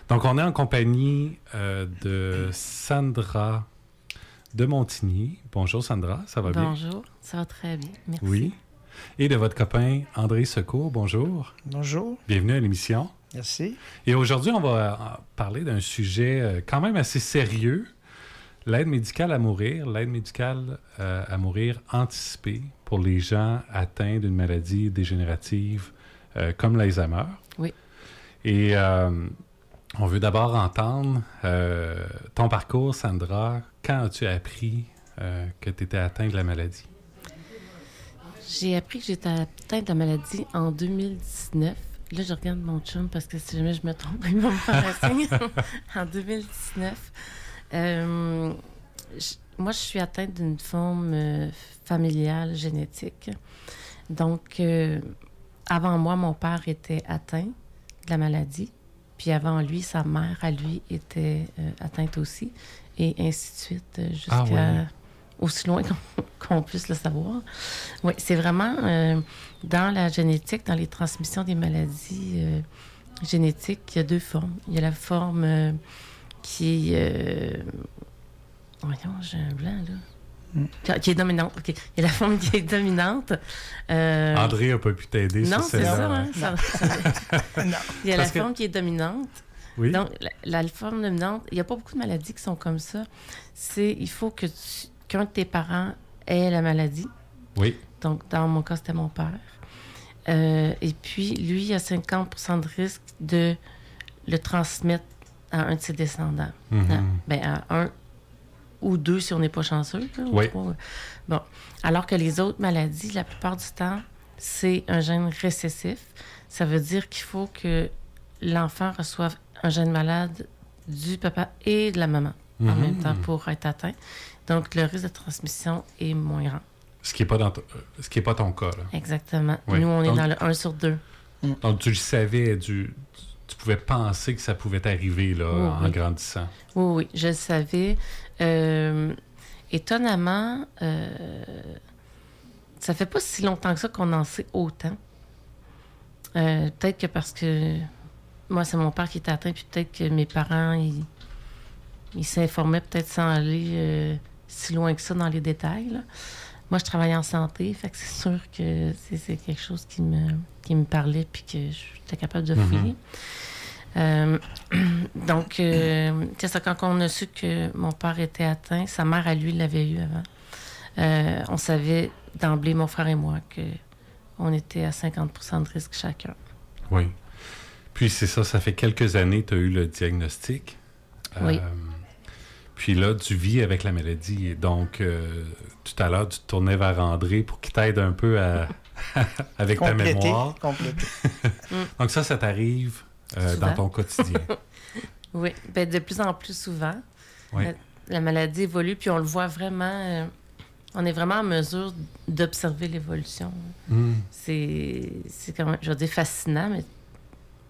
Donc, on est en compagnie de Sandra de Montigny. Bonjour Sandra, ça va bien? Bonjour, ça va très bien, merci. Oui. Et de votre copain André Secours, bonjour. Bonjour. Bienvenue à l'émission. Merci. Et aujourd'hui, on va parler d'un sujet quand même assez sérieux, l'aide médicale à mourir anticipée pour les gens atteints d'une maladie dégénérative comme l'Alzheimer. Oui. Et on veut d'abord entendre ton parcours, Sandra. Quand as-tu appris que tu étais atteinte de la maladie? J'ai appris que j'étais atteinte de la maladie en 2019. Là, je regarde mon chum parce que si jamais je me trompe, il va me faire un signe. En 2019. Moi, je suis atteinte d'une forme familiale génétique. Donc, avant moi, mon père était atteint de la maladie. Puis avant lui, sa mère, à lui, était atteinte aussi. Et ainsi de suite, jusqu'à aussi loin qu'on puisse le savoir. Oui, c'est vraiment dans la génétique, dans les transmissions des maladies génétiques, il y a deux formes. Il y a la forme qui est... voyons, j'ai un blanc, là. Qui est dominante. Okay. Il y a la forme qui est dominante. André n'a pas pu t'aider sur celle-là. Non, c'est ça. Non. Il y a la forme qui est dominante. Oui. Donc, la forme dominante, il n'y a pas beaucoup de maladies qui sont comme ça. Il faut qu'un de tes parents ait la maladie. Oui. Donc, dans mon cas, c'était mon père. Et puis, lui, il a 50% de risque de le transmettre à un de ses descendants. Mm-hmm. À un ou deux si on n'est pas chanceux. Là, oui. Trois. Bon. Alors que les autres maladies, la plupart du temps, c'est un gène récessif. Ça veut dire qu'il faut que l'enfant reçoive un gène malade du papa et de la maman en même temps pour être atteint. Donc, le risque de transmission est moins grand. Ce qui n'est pas ton cas. Là. Exactement. Oui. Nous, on est dans le 1 sur 2. Donc, tu le savais, tu pouvais penser que ça pouvait arriver là, en grandissant. Oui, je le savais. Étonnamment, ça fait pas si longtemps que ça qu'on en sait autant. Peut-être que parce que moi, c'est mon père qui était atteint, puis peut-être que mes parents, ils s'informaient peut-être sans aller si loin que ça dans les détails. Là. Moi, je travaillais en santé, fait que c'est sûr que c'est quelque chose qui me parlait, puis que j'étais capable de fouiller. Donc, c'est ça, quand on a su que mon père était atteint, sa mère, à lui, l'avait eu avant. On savait d'emblée, mon frère et moi, qu'on était à 50% de risque chacun. Oui. Puis c'est ça fait quelques années que tu as eu le diagnostic. Oui. Puis là, tu vis avec la maladie. Donc, tout à l'heure, tu te tournais vers André pour qu'il t'aide un peu avec ta mémoire. Compléter. Donc ça t'arrive dans ton quotidien. Oui, bien, de plus en plus souvent. Oui. La maladie évolue, puis on le voit vraiment... on est vraiment en mesure d'observer l'évolution. C'est quand même, je veux dire, fascinant, mais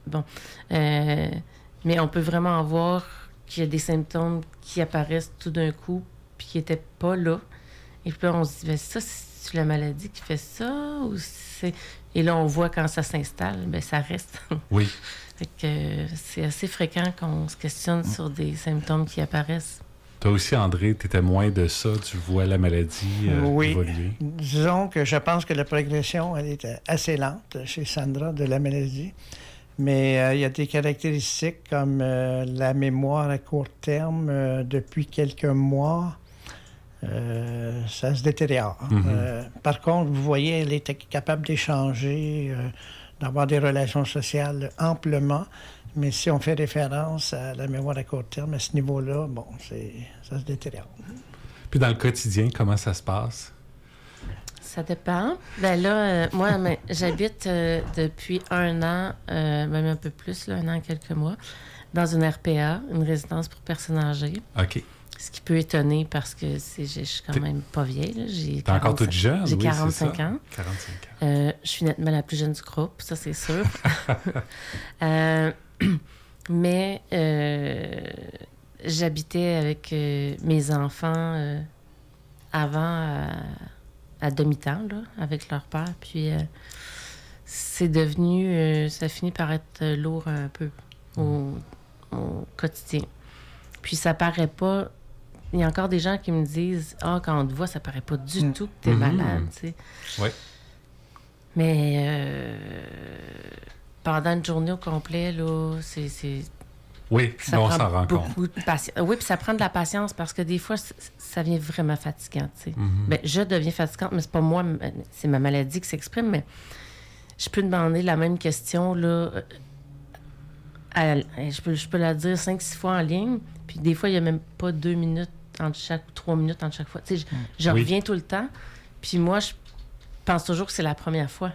bon. Mais on peut vraiment voir qu'il y a des symptômes qui apparaissent tout d'un coup, puis qui n'étaient pas là. Et puis là, on se dit, ben, ça, c'est la maladie qui fait ça, ou c'est... Et là, on voit quand ça s'installe, ben ça reste. Oui. Fait que c'est assez fréquent qu'on se questionne sur des symptômes qui apparaissent. Toi aussi, André, tu es témoin de ça. Tu vois la maladie évoluer. Disons que je pense que la progression, elle est assez lente chez Sandra de la maladie. Mais il y a des caractéristiques comme la mémoire à court terme. Depuis quelques mois, ça se détériore. Par contre, vous voyez, elle était capable d'échanger, d'avoir des relations sociales amplement. Mais si on fait référence à la mémoire à court terme, à ce niveau-là, bon, ça se détériore. Puis dans le quotidien, comment ça se passe? Ça dépend. Ben là, moi, j'habite depuis 1 an, même un peu plus, là, 1 an et quelques mois, dans une RPA, une résidence pour personnes âgées. OK. Ce qui peut étonner parce que je suis quand même pas vieille. T'es encore toute jeune, j'ai 45 ans. 45 ans. Je suis nettement la plus jeune du groupe, ça c'est sûr. Mais j'habitais avec mes enfants avant à demi-temps, là, avec leur père. Puis c'est devenu... ça finit par être lourd un peu. au quotidien. Puis ça paraît pas... Il y a encore des gens qui me disent « Ah, quand on te voit, ça paraît pas du tout que t'es malade. » tu sais. Oui. Mais pendant une journée au complet, là, c'est Oui, ça on prend s'en rend compte. beaucoup de patience. Oui, puis ça prend de la patience parce que des fois, ça devient vraiment fatigant, tu sais. Ben, je deviens fatigante, mais c'est pas moi, c'est ma maladie qui s'exprime, mais je peux demander la même question, là, je peux la dire 5-6 fois en ligne, puis des fois, il n'y a même pas 2 minutes entre chaque, 3 minutes entre chaque fois. Tu sais, je reviens tout le temps, puis moi, je pense toujours que c'est la première fois.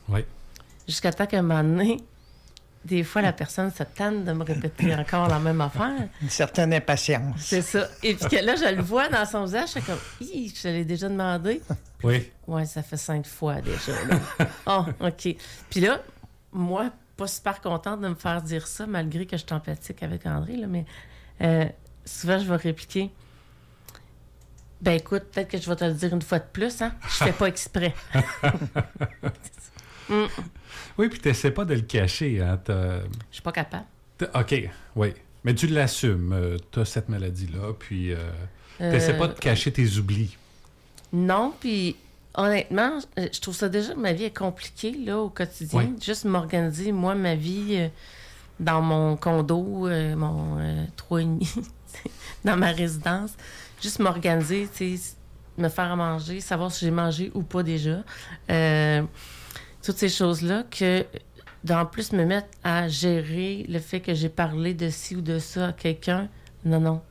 Oui. Jusqu'à temps qu'à un moment donné, des fois, la personne se tanne de me répéter encore la même affaire. Une certaine impatience. C'est ça. Et puis que là, je le vois dans son visage, je suis comme, je l'ai déjà demandé. Oui. Oui, ça fait 5 fois déjà. Oh, OK. Puis là, moi, pas super contente de me faire dire ça, malgré que je suis empathique avec André, là, mais souvent, je vais répliquer. Ben écoute, peut-être que je vais te le dire une fois de plus, hein? Je fais pas exprès. Oui, puis tu n'essaies pas de le cacher. Hein? Je suis pas capable. OK, oui. Mais tu l'assumes. Tu as cette maladie-là, puis tu n'essaies pas de cacher tes oublis. Non, puis honnêtement, je trouve ça déjà, ma vie est compliquée là, au quotidien. Oui. Juste m'organiser, moi, ma vie dans mon condo, mon 3,5, dans ma résidence. Juste m'organiser, tu sais, me faire à manger, savoir si j'ai mangé ou pas déjà. Toutes ces choses-là que, d'en plus, me mettre à gérer le fait que j'ai parlé de ci ou de ça à quelqu'un. Non.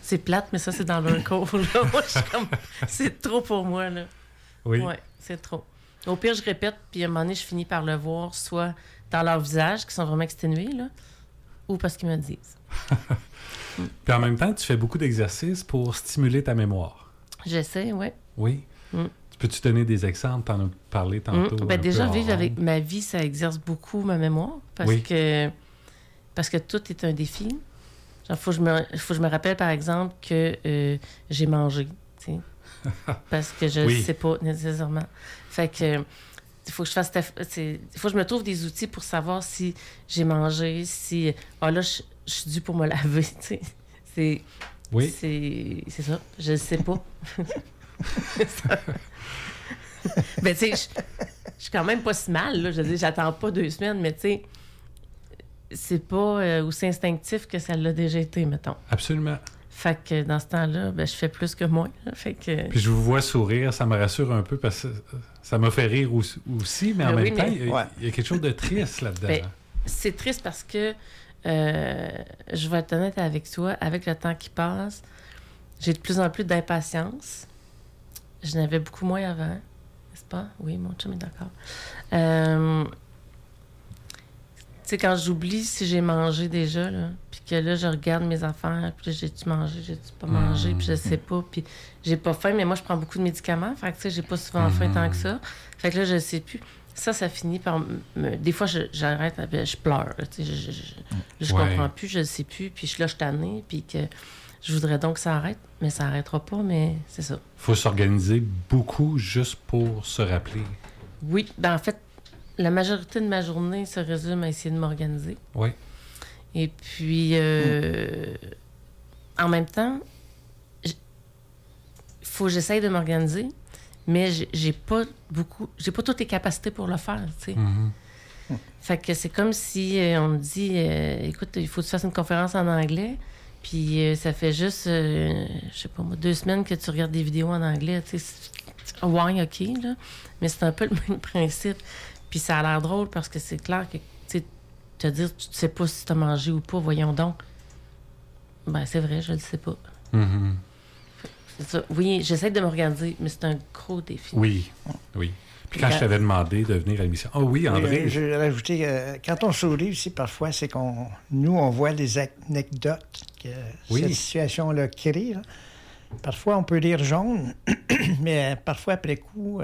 C'est plate, mais ça, c'est dans leur cours. Là. Moi, je suis comme... C'est trop pour moi, là. Oui. Ouais, c'est trop. Au pire, je répète, puis à un moment donné, je finis par le voir, soit dans leur visage, qui sont vraiment exténués, là, ou parce qu'ils me le disent. Puis en même temps, tu fais beaucoup d'exercices pour stimuler ta mémoire. J'essaie, oui. Oui. Peux-tu donner des exemples? T'en as parlé tantôt. Ben déjà, vivre avec ma vie, ça exerce beaucoup ma mémoire parce que tout est un défi. Genre, faut que je me rappelle, par exemple, que j'ai mangé, tu sais. Parce que je ne sais pas nécessairement. Fait que il faut que je fasse... Il faut que je me trouve des outils pour savoir si j'ai mangé, si... Ah là, je suis due pour me laver, tu sais. C'est ça. Je ne sais pas. Ben, tu sais, je suis quand même pas si mal, là. Je veux dire, j'attends pas 2 semaines, mais tu sais, c'est pas aussi instinctif que ça l'a déjà été, mettons. Absolument. Fait que dans ce temps-là, ben, je fais plus que moi. Là. Fait que... Puis je vous vois sourire, ça me rassure un peu parce que ça m'a fait rire aussi, mais en même temps, il y a quelque chose de triste là-dedans. Ben, c'est triste parce que, je vais être honnête avec toi, avec le temps qui passe, j'ai de plus en plus d'impatience. Je n'avais beaucoup moins avant, n'est-ce pas? Oui, mon chum est d'accord. Tu sais, quand j'oublie si j'ai mangé déjà, là, puis que là, je regarde mes affaires, puis là, j'ai-tu mangé, j'ai-tu pas mangé, puis je sais pas, puis j'ai pas faim, mais moi, je prends beaucoup de médicaments, fait que, tu sais, j'ai pas souvent faim tant que ça. Fait que là, je sais plus. Ça finit par... Des fois, j'arrête, je pleure, tu sais, je comprends plus, je sais plus, puis je suis tannée, puis que je voudrais donc que ça arrête, mais ça arrêtera pas, mais c'est ça. Faut s'organiser beaucoup juste pour se rappeler. Oui, ben en fait, la majorité de ma journée se résume à essayer de m'organiser. Oui. Et puis, en même temps, faut que j'essaye de m'organiser, mais j'ai pas toutes les capacités pour le faire, tu sais. Fait que c'est comme si on me dit, écoute, il faut que tu fasses une conférence en anglais, puis ça fait juste, je sais pas moi, 2 semaines que tu regardes des vidéos en anglais, tu sais. Ouais, OK, là. Mais c'est un peu le même principe. Puis ça a l'air drôle parce que c'est clair que, tu sais, te dire, tu sais pas si tu as mangé ou pas, voyons donc. Ben, c'est vrai, je le sais pas. C'est ça. Oui, j'essaie de m'organiser, mais c'est un gros défi. Oui. Puis quand je t'avais demandé de venir à l'émission... Oh oui, André! Je vais rajouter, quand on sourit aussi, parfois, c'est on voit les anecdotes que cette situation-là crée, là. Parfois, on peut lire jaune, mais parfois, après coup,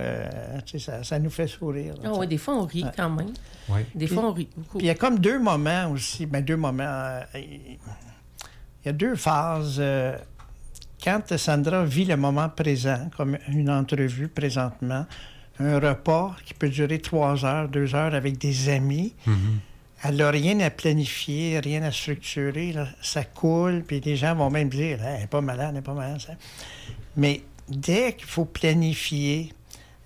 ça nous fait sourire. Ah oui, des fois, on rit quand même. Oui. Des fois, on rit beaucoup. Puis il y a comme 2 moments aussi. Ben, 2 moments. Il y a 2 phases. Quand Sandra vit le moment présent, comme une entrevue présentement, un repas qui peut durer 3 heures, 2 heures avec des amis, elle n'a rien à planifier, rien à structurer. Là. Ça coule, puis les gens vont même dire elle n'est pas malade, elle n'est pas malade. Ça. Mais dès qu'il faut planifier,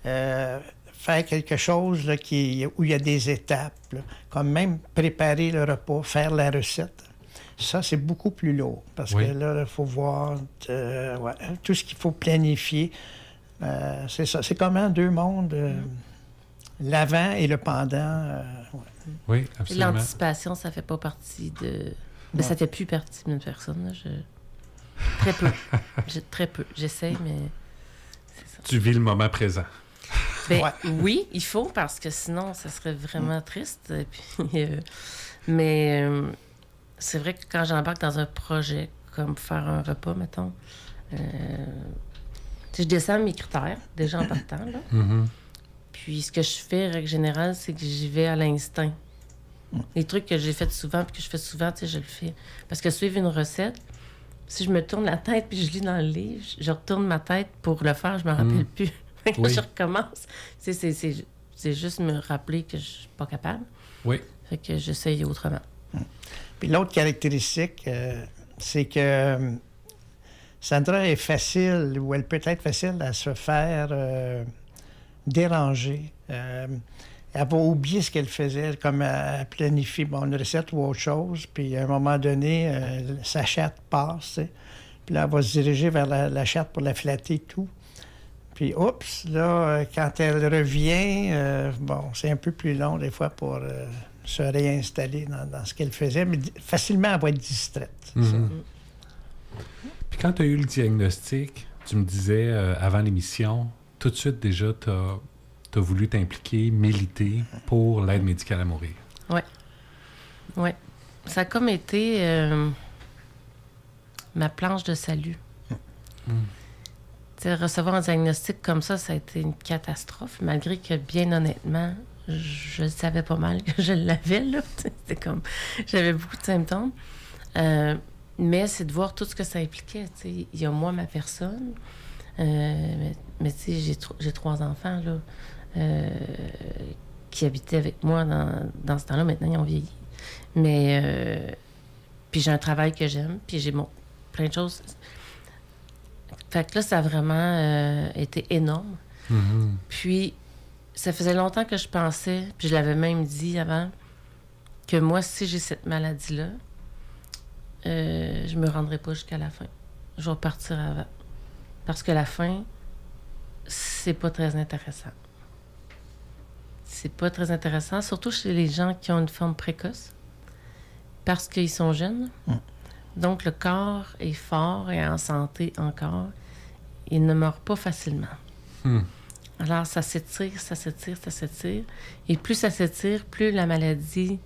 faire quelque chose là, où il y a des étapes, là, comme même préparer le repas, faire la recette, ça, c'est beaucoup plus lourd. Parce que là, il faut voir tout ce qu'il faut planifier. C'est ça. C'est comme deux mondes, l'avant et le pendant. Oui, absolument. L'anticipation, ça fait pas partie de... Mais ça fait plus partie d'une personne. Là. Très peu. Très peu. J'essaye, mais c'est ça. Tu vis le moment présent. Ben, oui, il faut, parce que sinon, ça serait vraiment triste. Et puis, mais c'est vrai que quand j'embarque dans un projet, comme faire un repas, mettons, je descends mes critères, déjà en partant, là. Mm-hmm. Puis ce que je fais, règle générale, c'est que j'y vais à l'instinct. Les trucs que j'ai fait souvent, puis que je fais souvent, tu sais, je le fais. Parce que suivre une recette, si je me tourne la tête puis je lis dans le livre, je retourne ma tête pour le faire, je me rappelle plus. Je recommence. C'est juste me rappeler que je suis pas capable. Oui. Fait que j'essaye autrement. Puis l'autre caractéristique, c'est que Sandra est facile, ou elle peut être facile à se faire déranger. Elle va oublier ce qu'elle faisait, comme elle planifie une recette ou autre chose, puis à un moment donné, sa chatte passe, tu sais. Puis là, elle va se diriger vers la chatte pour la flatter, tout. Puis, oups, là, quand elle revient, c'est un peu plus long, des fois, pour se réinstaller dans ce qu'elle faisait, mais facilement, elle va être distraite. Mm-hmm. Puis quand tu as eu le diagnostic, tu me disais, avant l'émission, tout de suite, déjà, tu as voulu t'impliquer, militer pour l'aide médicale à mourir. Oui. Oui. Ça a comme été ma planche de salut. Recevoir un diagnostic comme ça a été une catastrophe, malgré que, bien honnêtement, je savais pas mal que je l'avais, là. C'était comme... J'avais beaucoup de symptômes. Mais c'est de voir tout ce que ça impliquait, tu sais. Il y a moi, ma personne, mais tu sais, j'ai 3 enfants, là, qui habitaient avec moi dans ce temps-là. Maintenant, ils ont vieilli. Mais... puis j'ai un travail que j'aime, puis j'ai plein de choses... Fait que là, ça a vraiment été énorme. Mm-hmm. Puis, ça faisait longtemps que je pensais, puis je l'avais même dit avant, que moi, si j'ai cette maladie-là, je me rendrai pas jusqu'à la fin. Je vais partir avant. Parce que la fin, c'est pas très intéressant. C'est pas très intéressant, surtout chez les gens qui ont une forme précoce, parce qu'ils sont jeunes. Donc, le corps est fort et en santé encore. Il ne meurt pas facilement. Alors, ça s'étire, ça s'étire, ça s'étire. Et plus ça s'étire, plus la maladie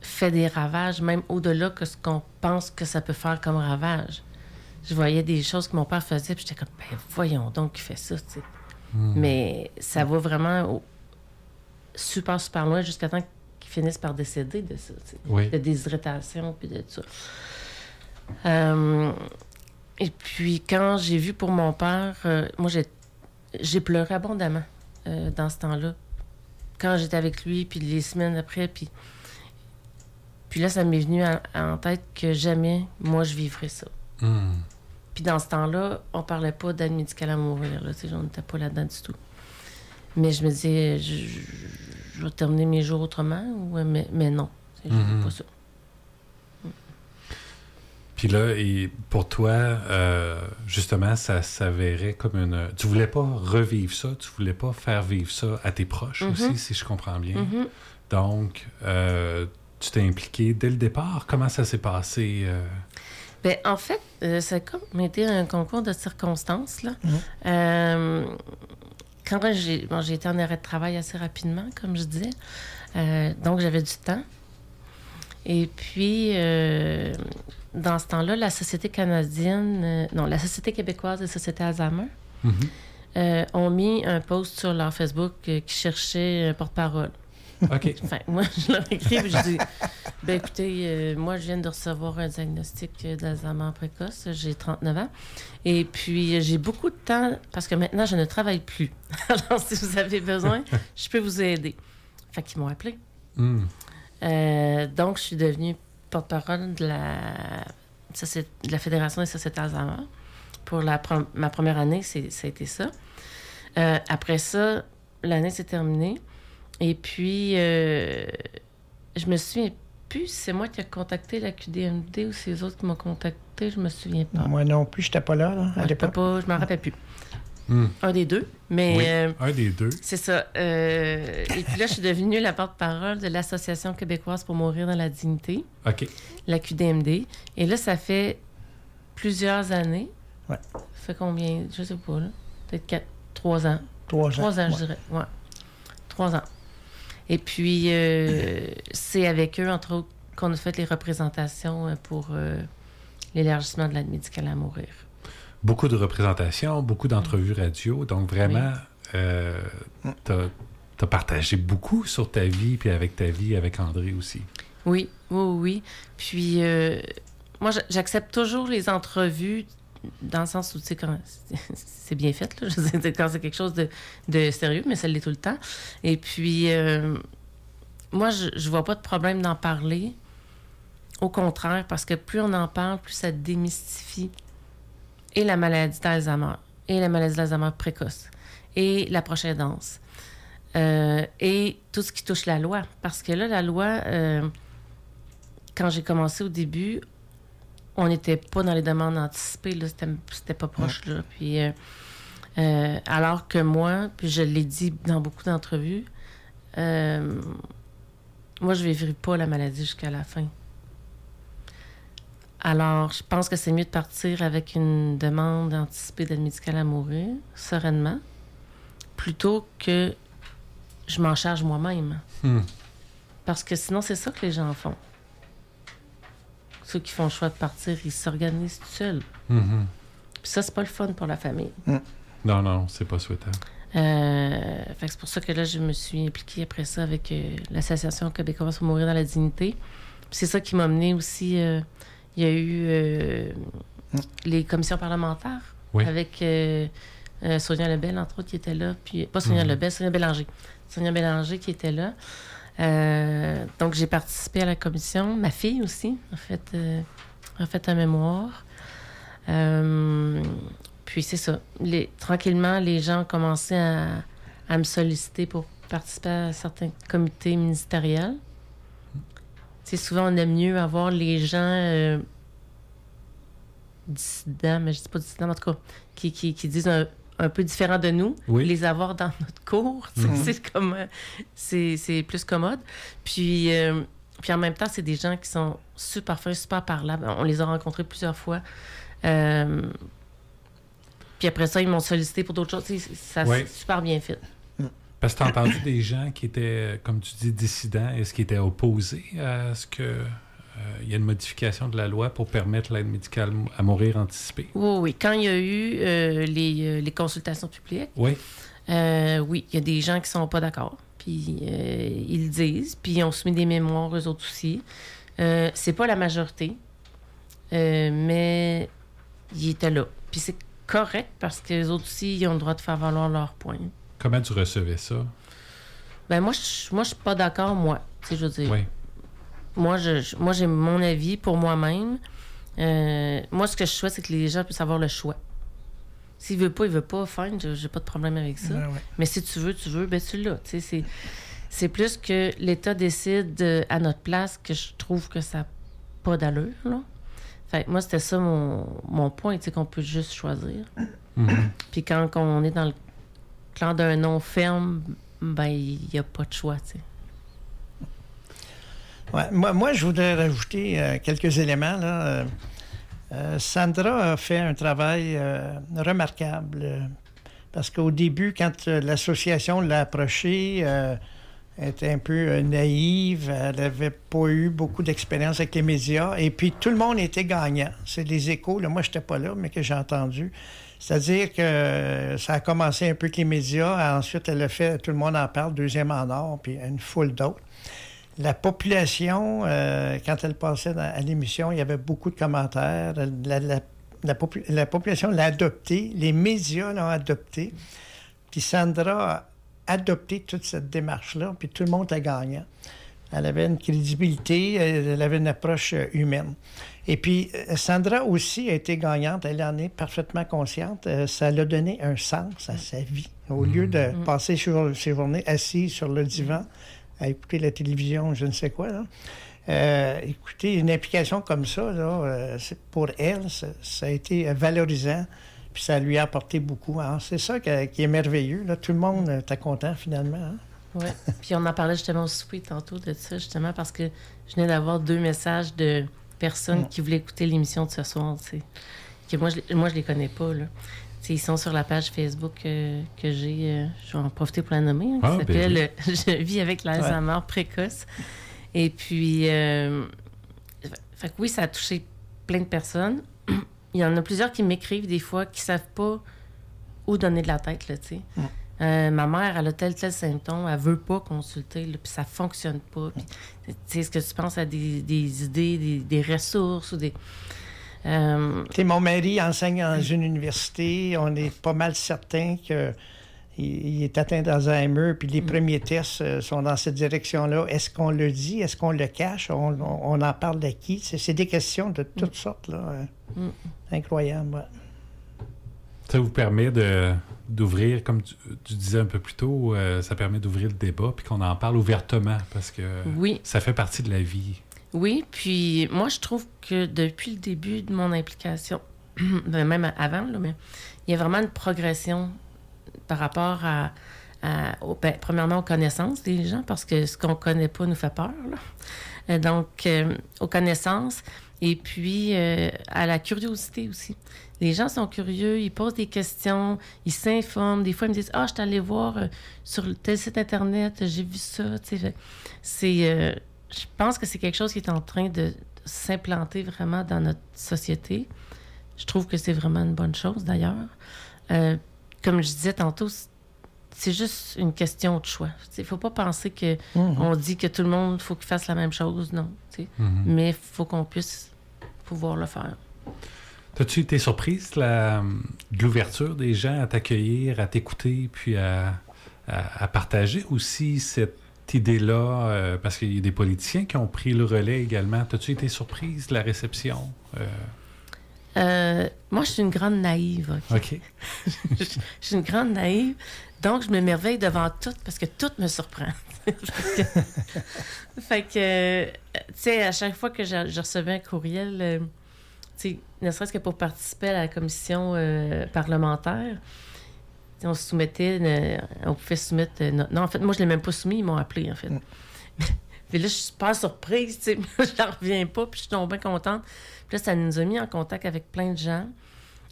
fait des ravages, même au-delà que ce qu'on pense que ça peut faire comme ravage. Je voyais des choses que mon père faisait, puis j'étais comme, ben voyons donc qu'il fait ça, tu sais. Mais ça va vraiment super, super loin jusqu'à temps qu'ils finissent par décéder de ça, tu sais. Oui. De déshydratation, puis de tout ça. Et puis, quand j'ai vu pour mon père, moi, j'ai pleuré abondamment dans ce temps-là. Quand j'étais avec lui, puis les semaines après, puis là, ça m'est venu en tête que jamais, moi, je vivrais ça. Puis dans ce temps-là, on parlait pas d'aide médicale à mourir, là, on n'était pas là-dedans du tout. Mais je me disais, je vais terminer mes jours autrement, mais non, je ne veux pas ça. Puis là, et pour toi, justement, ça s'avérait comme une... Tu voulais pas revivre ça, tu voulais pas faire vivre ça à tes proches aussi, si je comprends bien. Donc, tu t'es impliqué dès le départ. Comment ça s'est passé? Bien, en fait, ça a comme été un concours de circonstances, là. Quand j'ai été en arrêt de travail assez rapidement, comme je disais, donc j'avais du temps. Et puis... dans ce temps-là, la Société canadienne... la Société québécoise et la Société Alzheimer ont mis un post sur leur Facebook qui cherchait un porte-parole. OK. Enfin, moi, je leur écris et je dis, ben écoutez, moi, je viens de recevoir un diagnostic d'Alzheimer précoce. J'ai 39 ans. Et puis, j'ai beaucoup de temps parce que maintenant, je ne travaille plus. Alors, si vous avez besoin, je peux vous aider. Fait qu'ils m'ont appelé. Donc, je suis devenue porte-parole de la Fédération des sociétés Alzheimer. Pour ma première année, ça a été ça. Après ça, l'année s'est terminée. Et puis, je me souviens plus si c'est moi qui ai contacté la QDMD ou c'est les autres qui m'ont contacté, je me souviens pas. Moi non plus, je n'étais pas là à l'époque. Je m'en rappelle plus. Un des deux. Mais, oui, un des deux. C'est ça. Et puis là, je suis devenue la porte-parole de l'Association québécoise pour mourir dans la dignité. OK. La QDMD. Et là, ça fait plusieurs années. Ouais. Ça fait combien? Je sais pas, là. Peut-être 3 ans. 3 ans. 3 ans, je dirais. Ouais. 3 ans. Et puis, c'est avec eux, entre autres, qu'on a fait les représentations pour l'élargissement de l'aide médicale à mourir. Beaucoup de représentations, beaucoup d'entrevues radio. Donc, vraiment, t'as partagé beaucoup sur ta vie, puis avec ta vie, avec André aussi. Oui. Puis, moi, j'accepte toujours les entrevues dans le sens où, tu sais, quand c'est bien fait, là, je veux dire, quand c'est quelque chose de sérieux, mais ça l'est tout le temps. Et puis, moi, je vois pas de problème d'en parler. Au contraire, parce que plus on en parle, plus ça démystifie et la maladie d'Alzheimer, et la maladie d'Alzheimer précoce, et la proche aidance, et tout ce qui touche la loi. Parce que là, la loi, quand j'ai commencé au début, on n'était pas dans les demandes anticipées, là, c'était pas proche, là. Puis, alors que moi, puis je l'ai dit dans beaucoup d'entrevues, moi, je ne vivrai pas la maladie jusqu'à la fin. Alors, je pense que c'est mieux de partir avec une demande anticipée d'aide médicale à mourir, sereinement, plutôt que je m'en charge moi-même. Parce que sinon, c'est ça que les gens font. Ceux qui font le choix de partir, ils s'organisent tout seuls. Puis ça, c'est pas le fun pour la famille. Non, c'est pas souhaitable. Fait que c'est pour ça que là, je me suis impliquée après ça avec l'Association québécoise pour mourir dans la dignité. Puis c'est ça qui m'a mené aussi... il y a eu les commissions parlementaires avec Sonia Lebel, entre autres, qui était là. Puis, pas Sonia Lebel, Sonia Bélanger. Sonia Bélanger qui était là. Donc, j'ai participé à la commission. Ma fille aussi a fait un mémoire. Puis, c'est ça. Tranquillement, les gens ont commencé à me solliciter pour participer à certains comités ministériels. Tu sais, souvent, on aime mieux avoir les gens dissidents, mais je dis pas dissidents, mais en tout cas, qui disent un peu différent de nous, les avoir dans notre cours. C'est comme... c'est plus commode. Puis en même temps, c'est des gens qui sont super fins, super parlables. On les a rencontrés plusieurs fois. Puis après ça, ils m'ont sollicité pour d'autres choses. Ça s'est super bien fait. Parce que tu as entendu des gens qui étaient, comme tu dis, dissidents. Est-ce qu'ils étaient opposés à ce qu'il y ait une modification de la loi pour permettre l'aide médicale à mourir anticipée? Oui. Quand il y a eu les consultations publiques, oui, il y a des gens qui sont pas d'accord. Puis ils le disent. Puis ils ont soumis des mémoires, eux autres aussi. C'est pas la majorité, mais ils étaient là. Puis c'est correct parce que les autres aussi, ils ont le droit de faire valoir leur point. Comment tu recevais ça? Ben moi, je suis pas d'accord, moi. Tu sais, je veux dire. Oui. Moi, j'ai mon avis pour moi-même. Moi, ce que je souhaite, c'est que les gens puissent avoir le choix. S'il veut pas, il veut pas. Fine, j'ai pas de problème avec ça. Ben, Mais si tu veux, ben tu l'as. Tu sais, c'est plus que l'État décide à notre place que je trouve que ça n'a pas d'allure, là. Fait que moi, c'était ça mon point, tu sais, qu'on peut juste choisir. Puis quand on est dans le clan d'un non ferme, ben il n'y a pas de choix, tu sais. Ouais, moi, je voudrais rajouter quelques éléments, là. Sandra a fait un travail remarquable parce qu'au début, quand l'association l'a approchée, elle était un peu naïve, elle n'avait pas eu beaucoup d'expérience avec les médias, et puis tout le monde était gagnant. C'est des échos, là, moi je n'étais pas là, mais que j'ai entendu. C'est-à-dire que ça a commencé un peu avec les médias, ensuite elle a fait Tout le monde en parle, Deuxième en or, puis une foule d'autres. La population, quand elle passait à l'émission, il y avait beaucoup de commentaires. La population l'a adopté, les médias l'ont adopté. Puis Sandra a adopté toute cette démarche-là, puis tout le monde est gagnant. Elle avait une crédibilité, elle avait une approche humaine. Et puis, Sandra aussi a été gagnante, elle en est parfaitement consciente. Ça lui a donné un sens à sa vie. Au lieu de passer ses journées assise sur le divan à écouter la télévision, je ne sais quoi, là. Écoutez, une implication comme ça, là, pour elle, ça a été valorisant, puis ça lui a apporté beaucoup. Alors, c'est ça qui est merveilleux. Là. Tout le monde est content, finalement. Hein? Oui. Puis on en parlait justement au souper tantôt de ça, justement, parce que je venais d'avoir 2 messages de personnes qui voulaient écouter l'émission de ce soir, tu sais. Que moi, je les connais pas, là. Tu sais, ils sont sur la page Facebook que j'ai, je vais en profiter pour la nommer, qui s'appelle « Je vis avec l'Alzheimer précoce ». Et puis, fait que oui, ça a touché plein de personnes. Il y en a plusieurs qui m'écrivent des fois, qui savent pas où donner de la tête, là, tu sais. Ma mère, elle a tel symptôme, elle veut pas consulter, là, puis ça fonctionne pas. Puis, tu sais, est-ce que tu penses à des idées, des ressources ou des... Mon mari enseigne dans une université. On est pas mal certain qu'il est atteint d'Alzheimer, puis les premiers tests sont dans cette direction-là. Est-ce qu'on le dit? Est-ce qu'on le cache? On en parle à qui? C'est des questions de toutes sortes, là. Incroyable, ouais. Ça vous permet d'ouvrir, comme tu disais un peu plus tôt, ça permet d'ouvrir le débat puis qu'on en parle ouvertement parce que ça fait partie de la vie. Oui, puis moi, je trouve que depuis le début de mon implication, même avant, là, mais il y a vraiment une progression par rapport premièrement aux connaissances des gens, parce que ce qu'on connaît pas nous fait peur, là. Donc, aux connaissances, et puis à la curiosité aussi. Les gens sont curieux, ils posent des questions, ils s'informent. Des fois, ils me disent « Ah, je suis allée voir sur tel site Internet, j'ai vu ça. » Je pense que c'est quelque chose qui est en train de s'implanter vraiment dans notre société. Je trouve que c'est vraiment une bonne chose, d'ailleurs. Comme je disais tantôt, c'est juste une question de choix. Il ne faut pas penser qu'on dit que tout le monde, faut qu'il fasse la même chose, non. Mais il faut qu'on puisse pouvoir le faire. As-tu été surprise de l'ouverture des gens à t'accueillir, à t'écouter, puis à partager aussi cette idée-là, parce qu'il y a des politiciens qui ont pris le relais également. As-tu été surprise de la réception? Moi, je suis une grande naïve. OK. Je suis une grande naïve, donc je m'émerveille devant tout, parce que tout me surprend. Fait que, tu sais, à chaque fois que je recevais un courriel, tu sais, ne serait-ce que pour participer à la commission parlementaire, on se soumettait, on pouvait soumettre... non, en fait, moi, je ne l'ai même pas soumis, ils m'ont appelé, en fait. Puis là, je suis pas surprise, tu sais, je n'en reviens pas, puis je suis tombée contente. Puis là, ça nous a mis en contact avec plein de gens,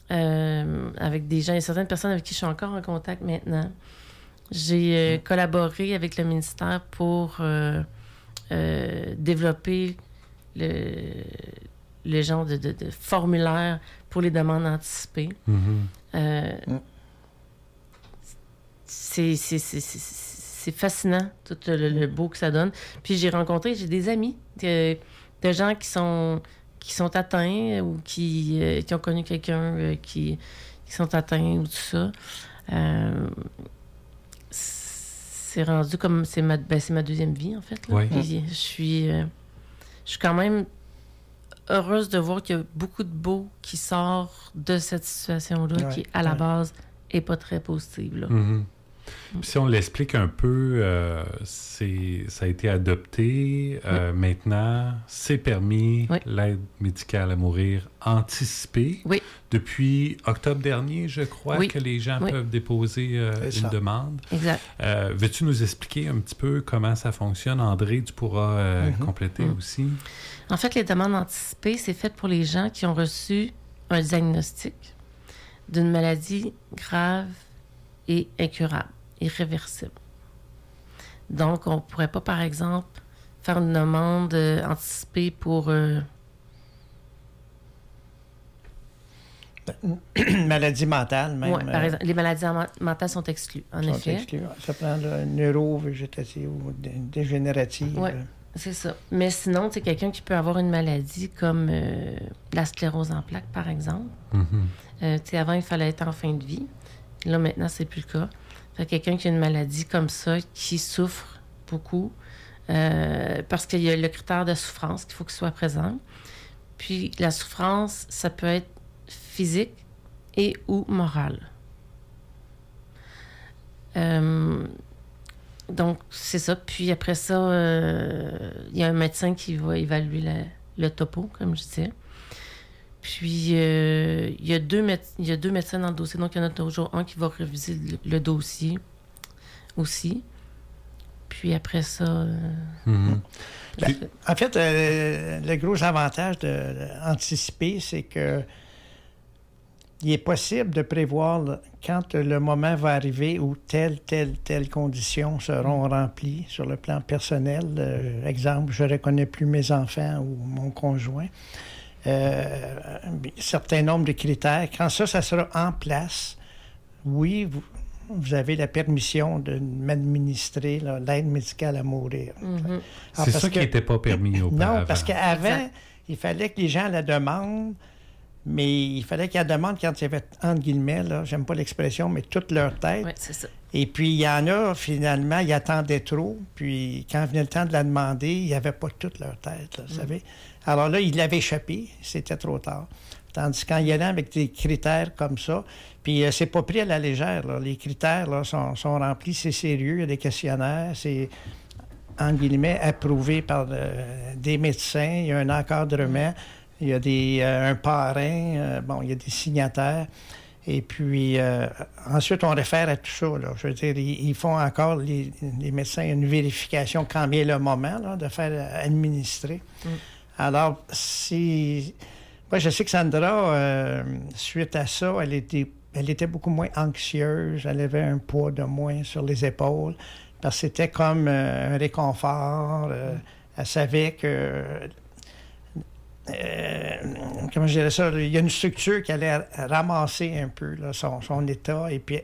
avec des gens, il y a certaines personnes avec qui je suis encore en contact maintenant. J'ai collaboré avec le ministère pour développer le genre de formulaire pour les demandes anticipées. C'est fascinant, tout le beau que ça donne. Puis j'ai des amis de gens qui sont atteints ou qui ont connu quelqu'un qui sont atteints ou tout ça. C'est rendu comme... C'est ma deuxième vie, en fait. Là. Oui. Je suis quand même heureuse de voir qu'il y a beaucoup de beau qui sort de cette situation-là, qui, à la base, n'est pas très positive. Là. Puis si on l'explique un peu, ça a été adopté. Maintenant, c'est permis, l'aide médicale à mourir anticipée. Oui. Depuis octobre dernier, je crois que les gens peuvent déposer une demande. Exact. Veux-tu nous expliquer un petit peu comment ça fonctionne? André, tu pourras compléter aussi. En fait, les demandes anticipées, c'est fait pour les gens qui ont reçu un diagnostic d'une maladie grave et incurable, irréversible. Donc, on ne pourrait pas, par exemple, faire une demande anticipée pour... maladie mentale, même. Oui, par exemple, les maladies mentales sont exclues, en effet. Exclues. Ça prend le neurovégétative ou dégénérative. Oui, c'est ça. Mais sinon, c'est quelqu'un qui peut avoir une maladie comme la sclérose en plaques, par exemple. Avant, il fallait être en fin de vie. Là, maintenant, c'est plus le cas. Fait quelqu'un qui a une maladie comme ça, qui souffre beaucoup, Parce qu'il y a le critère de souffrance qu'il faut qu'il soit présent. Puis la souffrance, ça peut être physique et ou morale. Donc, c'est ça. Puis après ça, il y a un médecin qui va évaluer le topo, comme je disais. Puis, il y a deux médecins dans le dossier. Donc, il y en a toujours un qui va réviser le dossier aussi. Puis après ça... En fait, le gros avantage d'anticiper, c'est que il est possible de prévoir quand le moment va arriver où telle conditions seront remplies sur le plan personnel. Exemple, je ne reconnais plus mes enfants ou mon conjoint. Certain nombre de critères. Quand ça sera en place, oui, vous avez la permission de m'administrer l'aide médicale à mourir. Mm-hmm. C'est ça qui n'était pas permis auparavant. Non, parce qu'avant, il fallait que les gens la demandent, mais il fallait qu'ils la demandent quand il y avait, entre guillemets, là, j'aime pas l'expression, mais toute leur tête. Oui, c'est ça. Et puis, il y en a, finalement, ils attendaient trop. Puis, quand venait le temps de la demander, il n'y avait pas toute leur tête, là, vous savez. Alors là, il l'avait échappé. C'était trop tard. Tandis quand il y en a avec des critères comme ça, puis c'est pas pris à la légère, là. Les critères là, sont remplis, c'est sérieux, il y a des questionnaires, c'est, en guillemets, approuvé par des médecins, il y a un encadrement, il y a un parrain, il y a des signataires. Et puis, ensuite, on réfère à tout ça. Là. Je veux dire, ils font encore, les médecins, une vérification quand bien le moment là, de faire administrer. Alors, moi, je sais que Sandra, suite à ça, elle était beaucoup moins anxieuse. Elle avait un poids de moins sur les épaules. Parce que c'était comme un réconfort. Elle savait que... comment je dirais ça? Il y a une structure qui allait ramasser un peu là, son état. Et puis,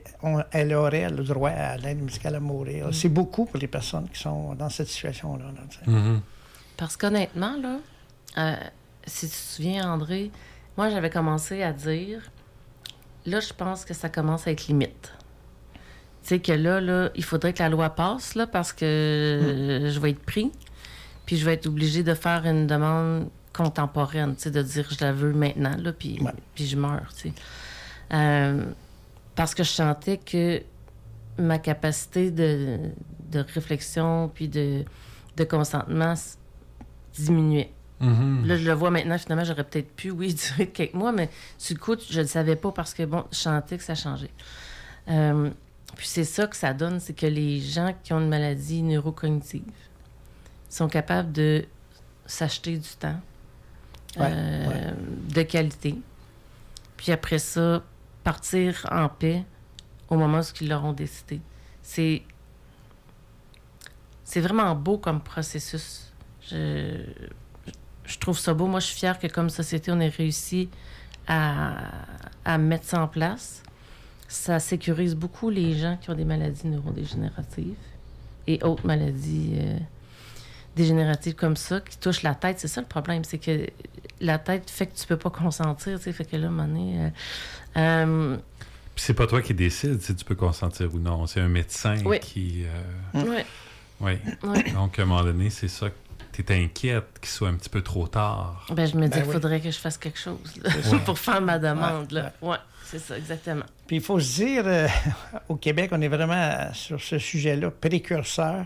elle aurait le droit à l'aide médicale à mourir. C'est beaucoup pour les personnes qui sont dans cette situation-là. Là, Parce qu'honnêtement, là... si tu te souviens, André, moi, j'avais commencé à dire, là, je pense que ça commence à être limite. Tu sais que là, il faudrait que la loi passe, là, parce que je vais être pris, puis je vais être obligée de faire une demande contemporaine, tu sais, de dire je la veux maintenant, là, puis je meurs, tu sais. Parce que je sentais que ma capacité de réflexion puis de consentement diminuait. Là, je le vois maintenant, finalement, j'aurais peut-être pu, durer quelques mois, mais sur le coup, je ne le savais pas parce que, je sentais que ça changeait. Puis c'est ça que ça donne, c'est que les gens qui ont une maladie neurocognitive sont capables de s'acheter du temps de qualité. Puis après ça, partir en paix au moment où ils l'auront décidé. C'est vraiment beau comme processus. Je trouve ça beau. Moi, je suis fière que comme société, on ait réussi à mettre ça en place. Ça sécurise beaucoup les gens qui ont des maladies neurodégénératives et autres maladies dégénératives comme ça, qui touchent la tête. C'est ça le problème, c'est que la tête fait que tu peux pas consentir, tu sais, fait que là, à un moment donné... Puis c'est pas toi qui décides si tu peux consentir ou non. C'est un médecin qui... Oui. Donc, à un moment donné, c'est ça que tu es inquiète qu'il soit un petit peu trop tard. Ben, je me dis qu'il faudrait que je fasse quelque chose là, pour faire ma demande. Là. Ouais, c'est ça, exactement. Puis il faut se dire, au Québec, on est vraiment sur ce sujet-là précurseur.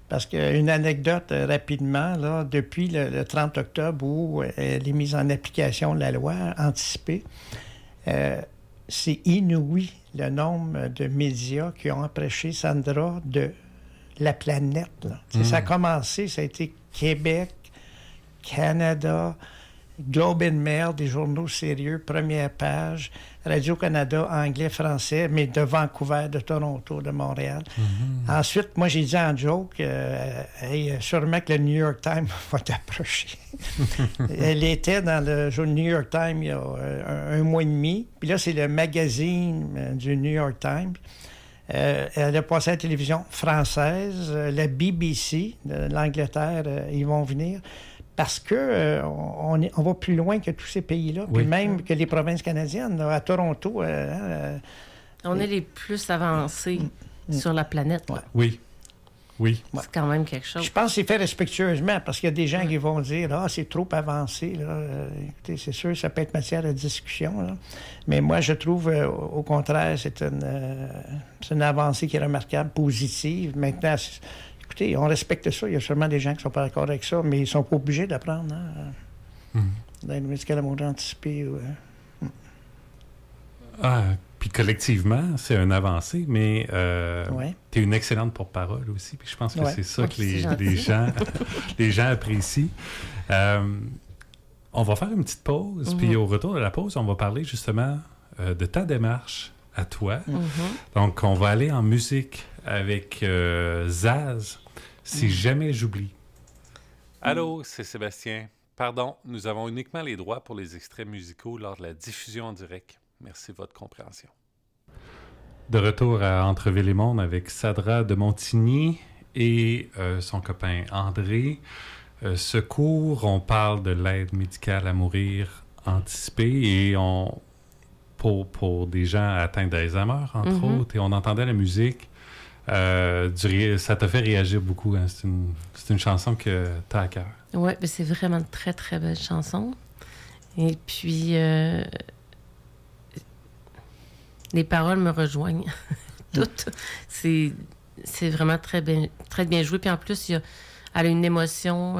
Parce qu'une anecdote rapidement, là, depuis le 30 octobre où elle est mise en application de la loi anticipée, c'est inouï le nombre de médias qui ont approché Sandra de la planète. Là. Ça a commencé, ça a été Québec, Canada, Globe and Mail, des journaux sérieux, première page, Radio-Canada, anglais, français, mais de Vancouver, de Toronto, de Montréal. Ensuite, moi, j'ai dit en joke, sûrement que le New York Times va t'approcher. Elle était dans le New York Times il y a un mois et demi. Puis là, c'est le magazine du New York Times. Elle a passé à la télévision française, la BBC de l'Angleterre, ils vont venir. Parce que on va plus loin que tous ces pays-là, puis même que les provinces canadiennes. Là, à Toronto... on est les plus avancés sur la planète. Oui. Oui. C'est quand même quelque chose. Je pense que c'est fait respectueusement, parce qu'il y a des gens qui vont dire « Ah, c'est trop avancé. » Écoutez, c'est sûr, ça peut être matière de discussion. Là. Mais moi, je trouve, au contraire, c'est une avancée qui est remarquable, positive. Maintenant, écoutez, on respecte ça. Il y a sûrement des gens qui ne sont pas d'accord avec ça, mais ils ne sont pas obligés d'apprendre. L'aide médicale à mourir anticipée. Puis collectivement, c'est une avancée, mais tu es une excellente porte-parole aussi. Puis je pense que c'est ça que les gens apprécient. On va faire une petite pause, puis au retour de la pause, on va parler justement de ta démarche à toi. Donc, on va aller en musique avec Zaz, Si jamais j'oublie. Allô, c'est Sébastien. Pardon, nous avons uniquement les droits pour les extraits musicaux lors de la diffusion en direct. Merci de votre compréhension. De retour à Entre-Ville-et-Monde avec Sadra de Montigny et son copain André. Ce cours, on parle de l'aide médicale à mourir anticipée et pour des gens atteints d'Alzheimer, entre autres, et on entendait la musique. Ça t'a fait réagir beaucoup. Hein? C'est une chanson que t'as à cœur. Oui, mais c'est vraiment une très, très belle chanson. Et puis... les paroles me rejoignent toutes. C'est vraiment très bien joué. Puis en plus, elle a une émotion...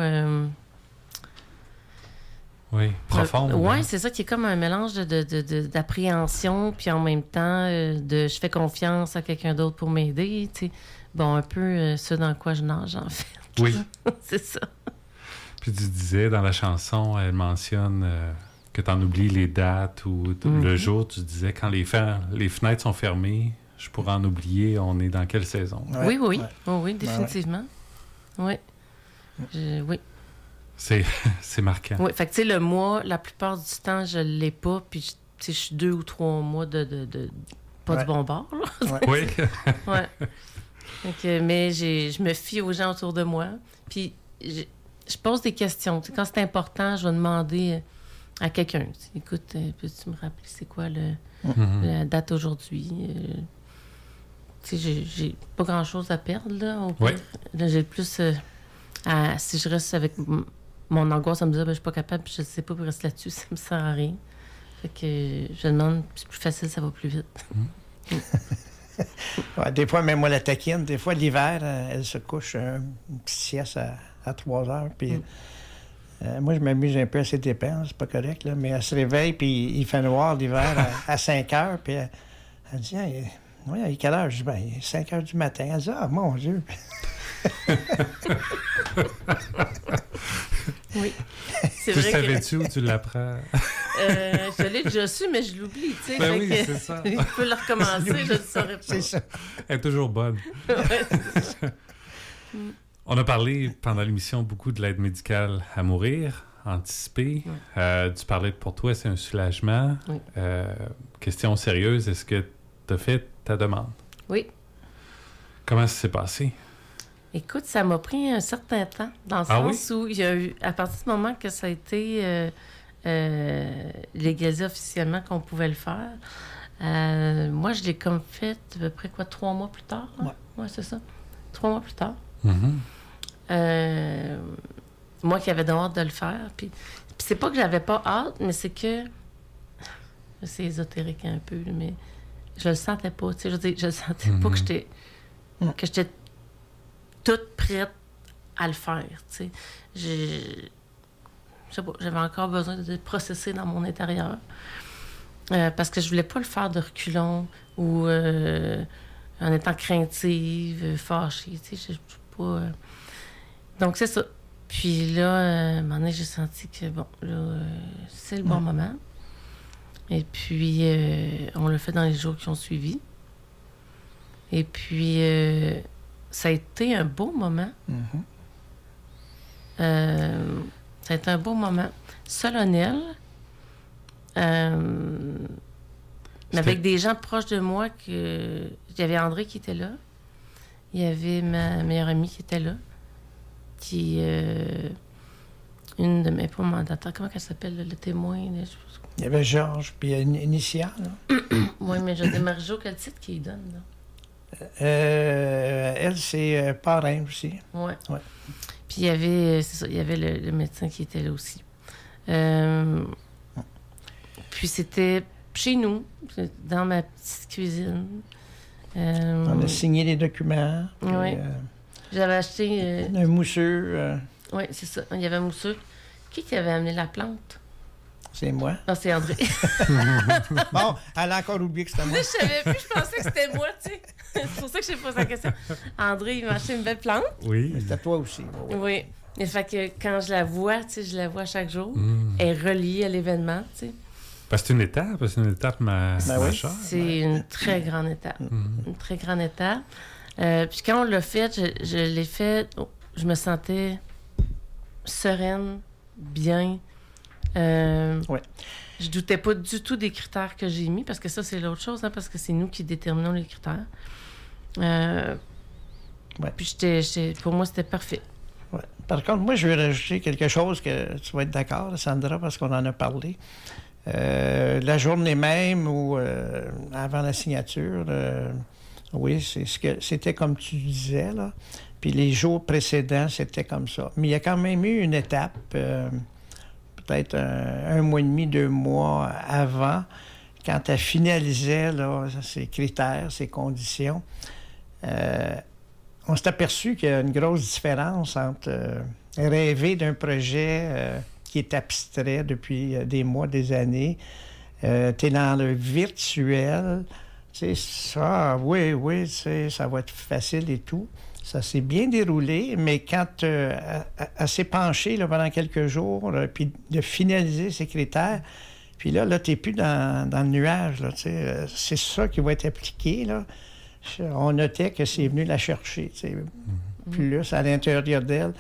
oui, profonde. Oui, c'est ça qui est comme un mélange d'appréhension, puis en même temps, je fais confiance à quelqu'un d'autre pour m'aider. Tu sais. Bon, un peu ce dans quoi je nage, en fait. Oui. C'est ça. Puis tu disais, dans la chanson, elle mentionne... que tu en oublies les dates ou le jour, tu disais, quand les fenêtres sont fermées, je pourrais en oublier, on est dans quelle saison? Oui, oui, définitivement. Oui. Oui. C'est marquant. Oui, fait que tu sais, le mois, la plupart du temps, je l'ai pas, puis je suis 2 ou 3 mois de pas du bon bord, là. Oui. Ouais. Donc, mais je me fie aux gens autour de moi, puis je pose des questions. Tu sais, quand c'est important, je vais demander... à quelqu'un. Écoute, peux-tu me rappeler c'est quoi la date aujourd'hui? Tu sais, j'ai pas grand-chose à perdre, là. Là, j'ai le plus... si je reste avec mon angoisse, ça me dit, je suis pas capable, puis je sais pas, puis rester là-dessus, ça me sert à rien. Fait que je demande, c'est plus facile, ça va plus vite. Des fois, même moi, la taquine, des fois, l'hiver, elle se couche une petite sieste à 3 heures, puis... moi, je m'amuse un peu à ses dépenses, c'est pas correct, là, mais elle se réveille, puis il fait noir l'hiver à 5 heures, puis elle dit, il est quelle heure? Je dis, il est 5 heures du matin. Elle dit, mon Dieu! Oui. C'est vrai. Tu savais-tu où tu l'apprends? Je l'ai déjà su, mais je l'oublie, tu sais. Ben oui, c'est ça. Il peut le recommencer, je ne saurais pas. C'est ça. Elle est toujours bonne. On a parlé pendant l'émission beaucoup de l'aide médicale à mourir, anticipée. Tu parlais que pour toi, c'est un soulagement. Oui. Question sérieuse, est-ce que tu as fait ta demande? Oui. Comment ça s'est passé? Écoute, ça m'a pris un certain temps, dans le sens où il y a eu, à partir du moment que ça a été légalisé officiellement qu'on pouvait le faire, moi, je l'ai comme fait à peu près, 3 mois plus tard? Oui, c'est ça. 3 mois plus tard. Moi qui avais hâte de le faire. Puis c'est pas que j'avais pas hâte, mais c'est que... C'est ésotérique un peu, mais je le sentais pas. Tu sais, je veux dire, je le sentais pas que j'étais toute prête à le faire. Tu sais. Je sais pas, j'avais encore besoin de processer dans mon intérieur. Parce que je voulais pas le faire de reculons ou en étant craintive, fâchée. Tu sais, je pas... Donc, c'est ça. Puis là, à un moment donné, j'ai senti que, c'est le bon moment. Et puis, on l'a fait dans les jours qui ont suivi. Et puis, ça a été un beau moment. Ça a été un beau moment. Solennel. Mais avec des gens proches de moi. Il y avait André qui était là. Il y avait ma meilleure amie qui était là. Une de mes mandataires, comment elle s'appelle, le témoin? Il y avait Georges, puis Initia, là. Oui, mais j'ai des Marie-Jo, quel titre qu'il donne, là? Elle, c'est parrain aussi. Oui. Ouais. Puis il y avait, c'est ça, il y avait le médecin qui était là aussi. Puis c'était chez nous, dans ma petite cuisine. On a signé les documents. Oui. J'avais acheté... un mousseux. Oui, c'est ça. Il y avait un mousseux. Qui avait amené la plante? C'est moi. Non, c'est André. Bon, elle a encore oublié que c'était moi. Je savais plus, je pensais que c'était moi, tu sais. C'est pour ça que j'ai posé la question. André, il m'a acheté une belle plante. Oui. C'était toi aussi. Oui. Oui. Et fait que quand je la vois, tu sais, je la vois chaque jour. Elle est reliée à l'événement, tu sais. Parce que c'est une étape majeure. C'est une très grande étape. Une très grande étape. Puis quand on l'a fait, je l'ai fait, je me sentais sereine, bien. Ouais. Je doutais pas du tout des critères que j'ai mis, parce que ça, c'est l'autre chose, hein, parce que c'est nous qui déterminons les critères. Puis pour moi, c'était parfait. Ouais. Par contre, moi, je vais rajouter quelque chose que tu vas être d'accord, Sandra, parce qu'on en a parlé. La journée même ou avant la signature, oui, c'était comme tu disais, là. Puis les jours précédents, c'était comme ça. Mais il y a quand même eu une étape, peut-être un mois et demi, 2 mois avant, quand elle finalisait là, ses critères, ses conditions. On s'est aperçu qu'il y a une grosse différence entre rêver d'un projet qui est abstrait depuis des mois, des années. Tu es dans le virtuel. Tu sais, ça, oui, tu sais, ça va être facile et tout. Ça s'est bien déroulé, mais quand elle s'est penchée là, pendant quelques jours, puis de finaliser ses critères, puis là tu n'es plus dans le nuage. Là, tu sais, c'est ça qui va être appliqué. Là. On notait que c'est venu la chercher, tu sais, plus à l'intérieur d'elle.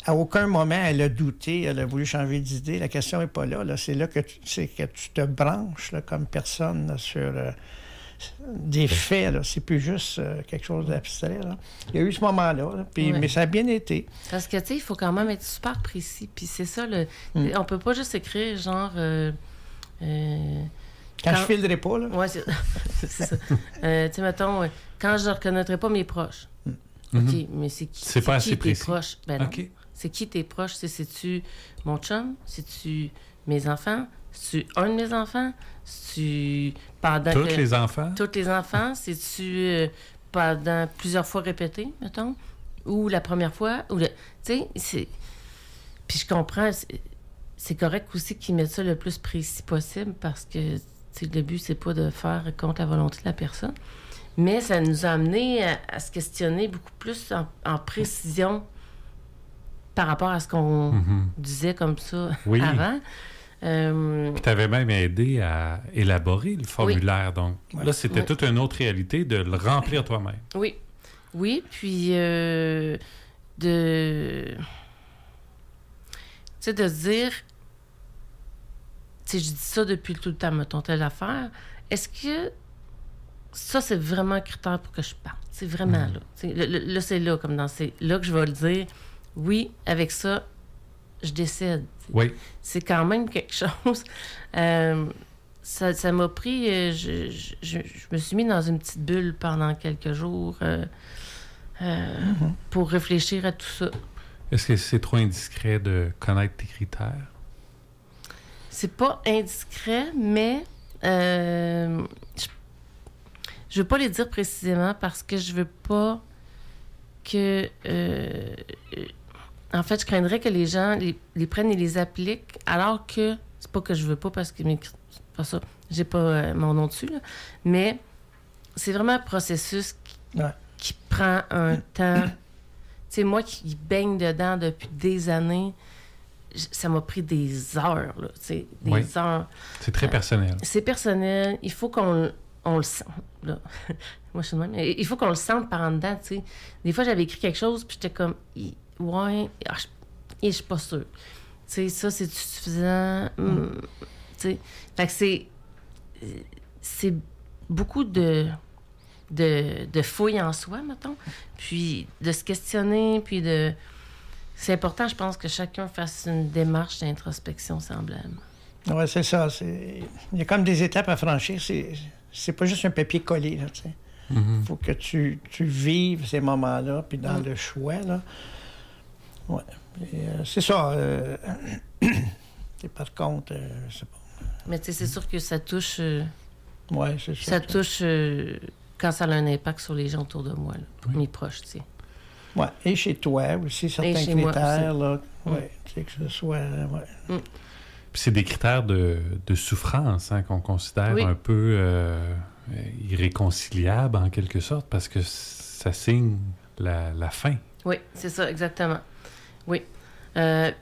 À aucun moment, elle a douté, elle a voulu changer d'idée. La question n'est pas là. C'est là que tu te branches là, comme personne là, sur des faits. Là. C'est plus juste quelque chose d'abstrait. Là. Il y a eu ce moment-là, là, mais ça a bien été. Parce que, tu sais, il faut quand même être super précis. Puis c'est ça, on peut pas juste écrire genre... Quand je filerai pas, là. Oui, c'est ça. Tu sais, mettons, quand je ne reconnaîtrai pas mes proches. OK, mais c'est qui, c'est pas assez tes précis. proches? Ben non. OK. C'est qui tes proches? C'est-tu mon chum? C'est-tu mes enfants? C'est-tu un de mes enfants? C'est-tu pendant Tous les enfants? Tous les enfants? C'est-tu pendant plusieurs fois répété, mettons? Ou la première fois? Tu sais, c'est... Puis je comprends, c'est correct aussi qu'ils mettent ça le plus précis possible parce que le but, c'est pas de faire contre la volonté de la personne. Mais ça nous a amené à se questionner beaucoup plus en précision par rapport à ce qu'on disait comme ça avant. Puis tu avais même aidé à élaborer le formulaire. Donc là, c'était toute une autre réalité de le remplir toi-même. Oui. Oui, puis de se dire... Tu sais, je dis ça depuis tout le temps, mettons, telle affaire. Est-ce que ça, c'est vraiment un critère pour que je parte? C'est vraiment là. Là, c'est là, comme dans c'est là que je vais le dire. Oui, avec ça, je décède. Oui. C'est quand même quelque chose. Ça m'a pris... je me suis mis dans une petite bulle pendant quelques jours pour réfléchir à tout ça. Est-ce que c'est trop indiscret de connaître tes critères? C'est pas indiscret, mais je veux pas les dire précisément parce que je veux pas que... en fait, je craindrais que les gens les prennent et les appliquent, alors que c'est pas que je veux pas parce que c'est pas ça. J'ai pas mon nom dessus, là. Mais c'est vraiment un processus qui prend un temps. Tu sais, moi qui baigne dedans depuis des années, ça m'a pris des heures, là, des heures. C'est très personnel. C'est personnel. Il faut qu'on le sente, là. Moi, je suis de même. Il faut qu'on le sente par en dedans, tu sais. Des fois, j'avais écrit quelque chose, puis j'étais comme, ouais, je suis pas sûre. Tu sais, ça, c'est suffisant? Tu sais, fait que c'est beaucoup de fouilles en soi, mettons, puis de se questionner, puis de... C'est important, je pense, que chacun fasse une démarche d'introspection semblable. Oui, c'est ça. Il y a comme des étapes à franchir. C'est pas juste un papier collé, là, tu sais. faut que tu vives ces moments-là, puis dans le choix, là. Ouais. Et, c'est ça. Et par contre, je sais pas. Mais tu sais, c'est sûr que ça touche... ouais, c'est sûr. Ça touche quand ça a un impact sur les gens autour de moi, là, mes proches, tu sais. Ouais. Et chez toi aussi, certains critères, là. Ouais. Tu sais, que ce soit... ouais. Puis c'est des critères de souffrance qu'on considère un peu irréconciliables, en quelque sorte, parce que ça signe la fin. Oui, c'est ça, exactement. Oui.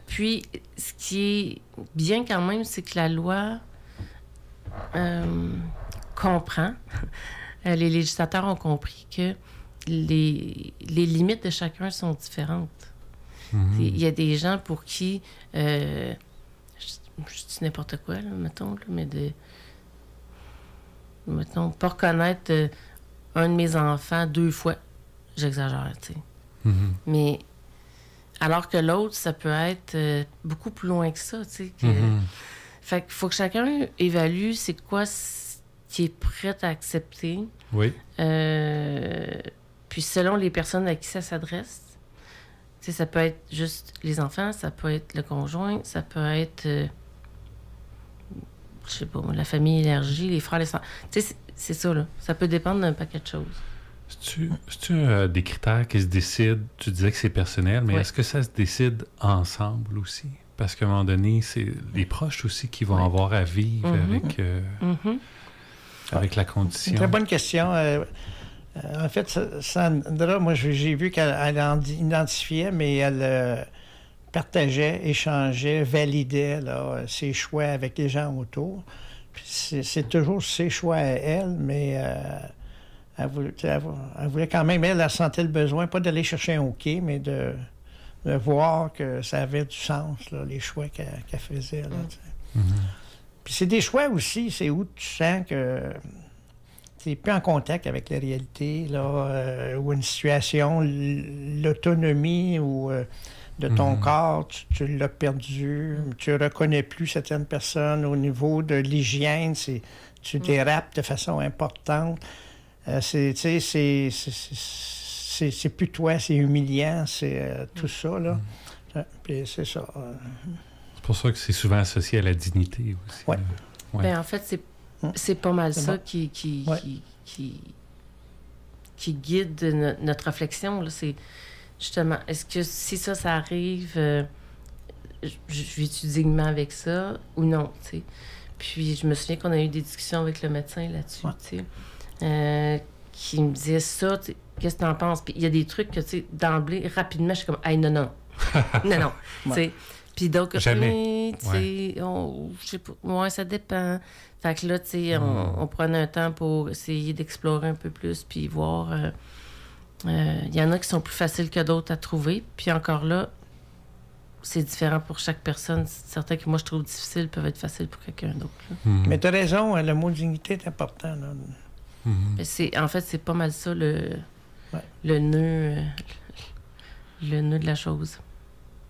Puis, ce qui est bien quand même, c'est que la loi comprend, les législateurs ont compris que les limites de chacun sont différentes. Il y a des gens pour qui, je dis n'importe quoi, là, mettons, là, mais mettons, pas reconnaître un de mes enfants 2 fois, j'exagère, tu sais. Mais alors que l'autre, ça peut être beaucoup plus loin que ça, tu sais. Fait qu'il faut que chacun évalue c'est quoi qui est prêt à accepter. Oui. Puis selon les personnes à qui ça s'adresse, tu sais, ça peut être juste les enfants, ça peut être le conjoint, ça peut être, je sais pas, la famille élargie, les frères, les sœurs. Tu sais, c'est ça, là. Ça peut dépendre d'un paquet de choses. C'est-tu des critères qui se décident? Tu disais que c'est personnel, mais est-ce que ça se décide ensemble aussi? Parce qu'à un moment donné, c'est les proches aussi qui vont avoir à vivre avec la condition. Une très bonne question. En fait, Sandra, moi, j'ai vu qu'elle identifiait, mais elle partageait, échangeait, validait là, ses choix avec les gens autour. Puis c'est toujours ses choix à elle, mais elle voulait quand même, elle sentait le besoin, pas d'aller chercher un OK, mais de voir que ça avait du sens, là, les choix qu'elle faisait. Là, Puis c'est des choix aussi, c'est où tu sens que tu n'es plus en contact avec la réalité, là, ou une situation, l'autonomie ou de ton corps, tu l'as perdu, tu ne reconnais plus certaines personnes au niveau de l'hygiène, tu dérapes de façon importante. C'est plus toi, c'est humiliant, c'est tout ça, là. Puis c'est ça. C'est pour ça que c'est souvent associé à la dignité aussi. Oui. Ouais. Ben, en fait, c'est pas mal ça qui guide notre réflexion, là. C'est justement, est-ce que si ça arrive, je vis-tu dignement avec ça ou non, tu sais? Puis je me souviens qu'on a eu des discussions avec le médecin là-dessus, tu sais, qui me disait ça, qu'est-ce que t'en penses? Puis il y a des trucs que, tu sais, d'emblée, rapidement, je suis comme, hey, non, non, tu sais. Puis d'autres, jamais. Tu sais, je sais pas, ouais, ça dépend. Fait que là, tu sais, on prenait un temps pour essayer d'explorer un peu plus, puis voir. Il y en a qui sont plus faciles que d'autres à trouver. Puis encore là, c'est différent pour chaque personne. Certains que moi, je trouve difficiles peuvent être faciles pour quelqu'un d'autre. Mais tu as raison, le mot dignité est important. Là. En fait, c'est pas mal ça le nœud de la chose.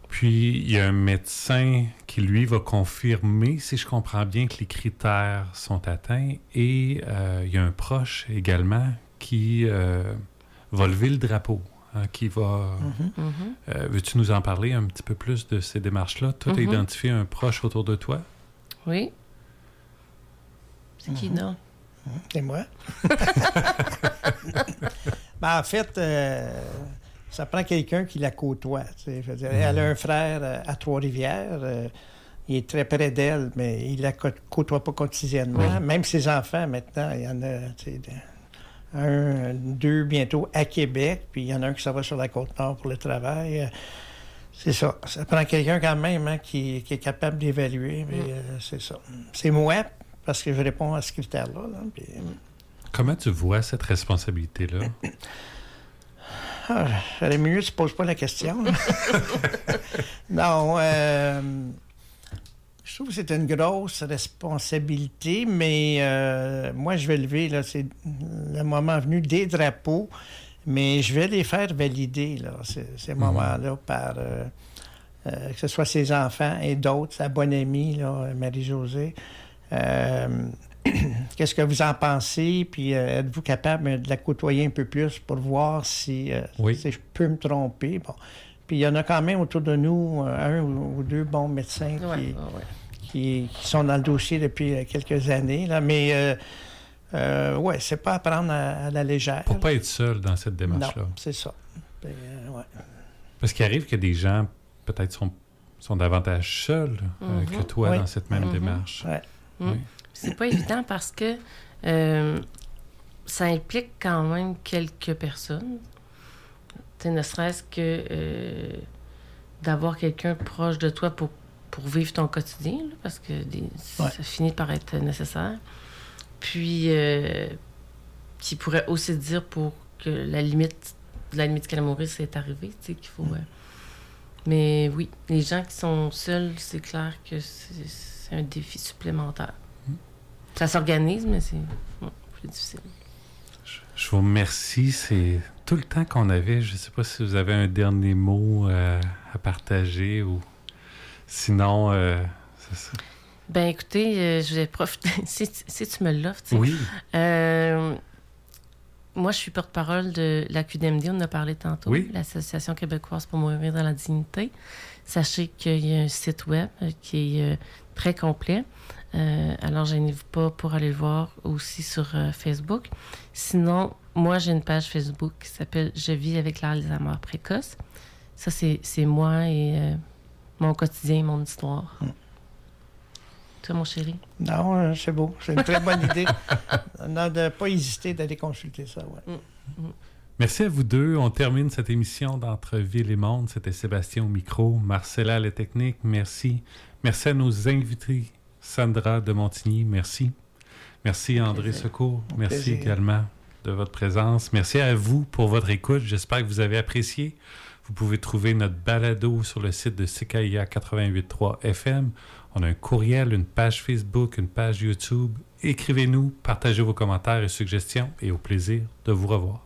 Puis, il y a un médecin qui, lui, va confirmer, si je comprends bien, que les critères sont atteints. Et il y a un proche également qui va lever le drapeau, qui va... veux-tu nous en parler un petit peu plus de ces démarches-là? Toi, tu as identifié un proche autour de toi? Oui. C'est qui, non? C'est moi. Ben, en fait... ça prend quelqu'un qui la côtoie. Je veux dire, elle a un frère à Trois-Rivières. Il est très près d'elle, mais il ne la côtoie pas quotidiennement. Même ses enfants, maintenant, il y en a 2 bientôt à Québec, puis il y en a un qui s'en va sur la Côte-Nord pour le travail. C'est ça. Ça prend quelqu'un quand même qui est capable d'évaluer. Mais c'est ça. C'est moi, parce que je réponds à ce critère-là. Là, puis... Comment tu vois cette responsabilité-là? J'aurais mieux que tu ne poses pas la question. Non, je trouve que c'est une grosse responsabilité, mais moi, je vais lever, là, c'est le moment venu, des drapeaux, mais je vais les faire valider, là, ces moments-là, par que ce soit ses enfants et d'autres, sa bonne amie, là, Marie-Josée. qu'est-ce que vous en pensez, puis êtes-vous capable de la côtoyer un peu plus pour voir si je peux me tromper. Bon. Puis il y en a quand même autour de nous un ou deux bons médecins qui sont dans le dossier depuis quelques années. Là. Mais c'est pas à prendre à la légère. Pour pas être seul dans cette démarche-là. Non, c'est ça. Parce qu'il arrive que des gens, peut-être, sont davantage seuls que toi dans cette même démarche. Ouais. Oui. C'est pas évident parce que ça implique quand même quelques personnes. Ne serait-ce que d'avoir quelqu'un proche de toi pour vivre ton quotidien, là, parce que ça finit par être nécessaire. Puis, qui pourrait aussi dire pour que la limite qu'elle a mourir, c'est arrivé, tu sais, qu'il faut... Mais oui, les gens qui sont seuls, c'est clair que c'est un défi supplémentaire. Ça s'organise, mais c'est plus difficile. Je vous remercie. C'est tout le temps qu'on avait. Je ne sais pas si vous avez un dernier mot à partager ou sinon, c'est ça. Ben écoutez, je vais profiter. Si tu me l'offres, tu sais. Oui. Moi, je suis porte-parole de la QDMD, on en a parlé tantôt, l'Association québécoise pour mourir dans la dignité. Sachez qu'il y a un site web qui est très complet. Alors, gênez-vous pas pour aller le voir aussi sur Facebook. Sinon, moi, j'ai une page Facebook qui s'appelle « Je vis avec l'Alzheimer précoce ». Ça, c'est moi et mon quotidien, mon histoire. Toi, mon chéri? Non, c'est beau. C'est une très bonne idée. Non, de ne pas hésiter d'aller consulter ça, Merci à vous deux. On termine cette émission d'Entre Ville et Monde. C'était Sébastien au micro, Marcella à la technique. Merci. Merci à nos invités. Sandra de Montigny, merci. Merci André Secours. Merci également de votre présence. Merci à vous pour votre écoute. J'espère que vous avez apprécié. Vous pouvez trouver notre balado sur le site de CKIA 88.3 FM. On a un courriel, une page Facebook, une page YouTube. Écrivez-nous, partagez vos commentaires et suggestions et au plaisir de vous revoir.